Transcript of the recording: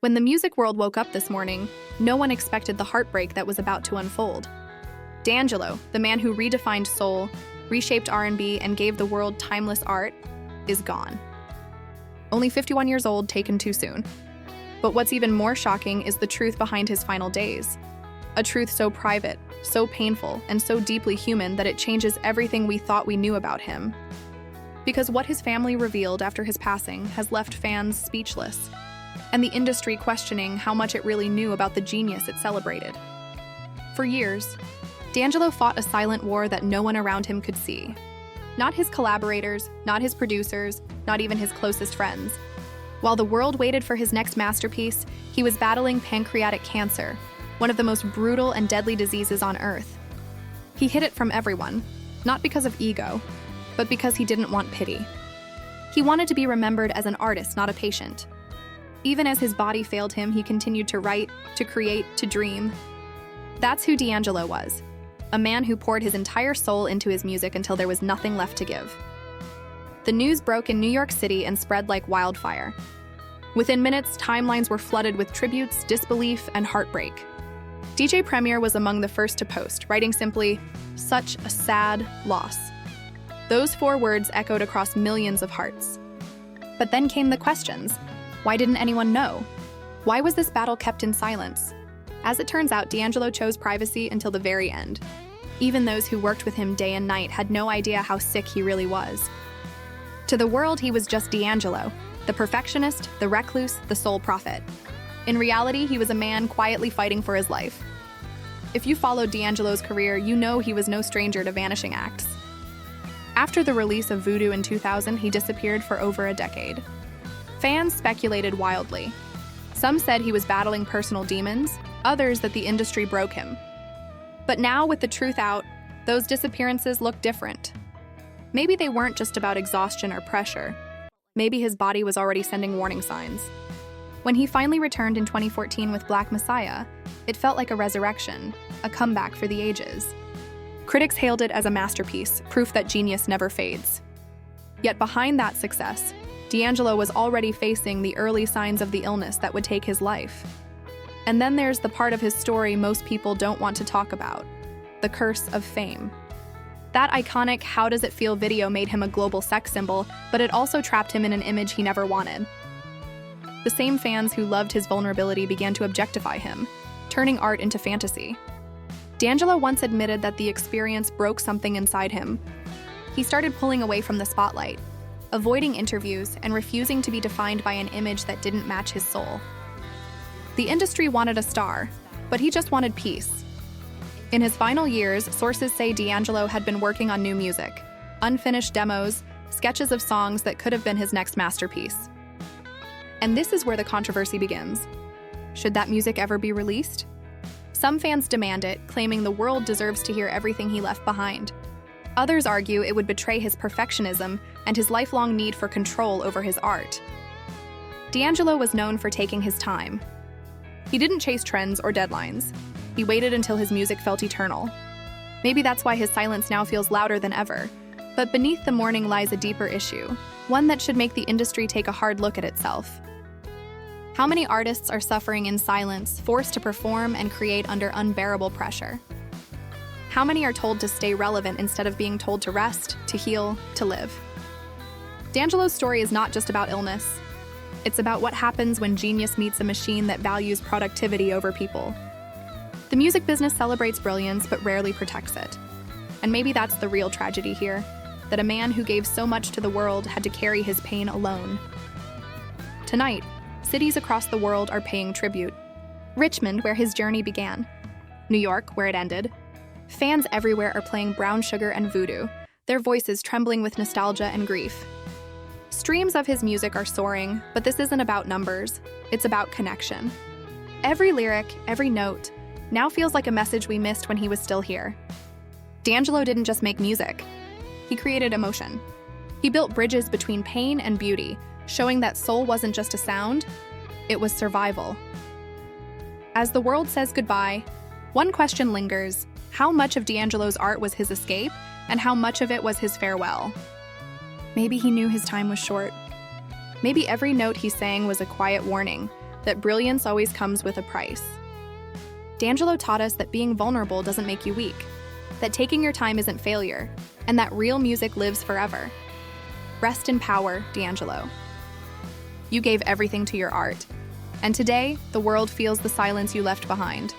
When the music world woke up this morning, no one expected the heartbreak that was about to unfold. D'Angelo, the man who redefined soul, reshaped R&B, and gave the world timeless art, is gone. Only 51 years old, taken too soon. But what's even more shocking is the truth behind his final days. A truth so private, so painful, and so deeply human that it changes everything we thought we knew about him. Because what his family revealed after his passing has left fans speechless, and the industry questioning how much it really knew about the genius it celebrated. For years, D'Angelo fought a silent war that no one around him could see. Not his collaborators, not his producers, not even his closest friends. While the world waited for his next masterpiece, he was battling pancreatic cancer, one of the most brutal and deadly diseases on Earth. He hid it from everyone, not because of ego, but because he didn't want pity. He wanted to be remembered as an artist, not a patient. Even as his body failed him, he continued to write, to create, to dream. That's who D'Angelo was, a man who poured his entire soul into his music until there was nothing left to give. The news broke in New York City and spread like wildfire. Within minutes, timelines were flooded with tributes, disbelief, and heartbreak. DJ Premier was among the first to post, writing simply, "Such a sad loss." Those 4 words echoed across millions of hearts. But then came the questions. Why didn't anyone know? Why was this battle kept in silence? As it turns out, D'Angelo chose privacy until the very end. Even those who worked with him day and night had no idea how sick he really was. To the world, he was just D'Angelo, the perfectionist, the recluse, the soul prophet. In reality, he was a man quietly fighting for his life. If you followed D'Angelo's career, you know he was no stranger to vanishing acts. After the release of Voodoo in 2000, he disappeared for over a decade. Fans speculated wildly. Some said he was battling personal demons, others that the industry broke him. But now, with the truth out, those disappearances look different. Maybe they weren't just about exhaustion or pressure. Maybe his body was already sending warning signs. When he finally returned in 2014 with Black Messiah, it felt like a resurrection, a comeback for the ages. Critics hailed it as a masterpiece, proof that genius never fades. Yet behind that success, D'Angelo was already facing the early signs of the illness that would take his life. And then there's the part of his story most people don't want to talk about, the curse of fame. That iconic "How Does It Feel" video made him a global sex symbol, but it also trapped him in an image he never wanted. The same fans who loved his vulnerability began to objectify him, turning art into fantasy. D'Angelo once admitted that the experience broke something inside him. He started pulling away from the spotlight, avoiding interviews, and refusing to be defined by an image that didn't match his soul. The industry wanted a star, but he just wanted peace. In his final years, sources say D'Angelo had been working on new music, unfinished demos, sketches of songs that could have been his next masterpiece. And this is where the controversy begins. Should that music ever be released? Some fans demand it, claiming the world deserves to hear everything he left behind. Others argue it would betray his perfectionism and his lifelong need for control over his art. D'Angelo was known for taking his time. He didn't chase trends or deadlines. He waited until his music felt eternal. Maybe that's why his silence now feels louder than ever. But beneath the mourning lies a deeper issue, one that should make the industry take a hard look at itself. How many artists are suffering in silence, forced to perform and create under unbearable pressure? How many are told to stay relevant instead of being told to rest, to heal, to live? D'Angelo's story is not just about illness. It's about what happens when genius meets a machine that values productivity over people. The music business celebrates brilliance but rarely protects it. And maybe that's the real tragedy here, that a man who gave so much to the world had to carry his pain alone. Tonight, cities across the world are paying tribute. Richmond, where his journey began. New York, where it ended. Fans everywhere are playing Brown Sugar and Voodoo, their voices trembling with nostalgia and grief. Streams of his music are soaring, but this isn't about numbers. It's about connection. Every lyric, every note, now feels like a message we missed when he was still here. D'Angelo didn't just make music. He created emotion. He built bridges between pain and beauty, showing that soul wasn't just a sound, it was survival. As the world says goodbye, one question lingers: how much of D'Angelo's art was his escape, and how much of it was his farewell? Maybe he knew his time was short. Maybe every note he sang was a quiet warning, that brilliance always comes with a price. D'Angelo taught us that being vulnerable doesn't make you weak, that taking your time isn't failure, and that real music lives forever. Rest in power, D'Angelo. You gave everything to your art, and today, the world feels the silence you left behind.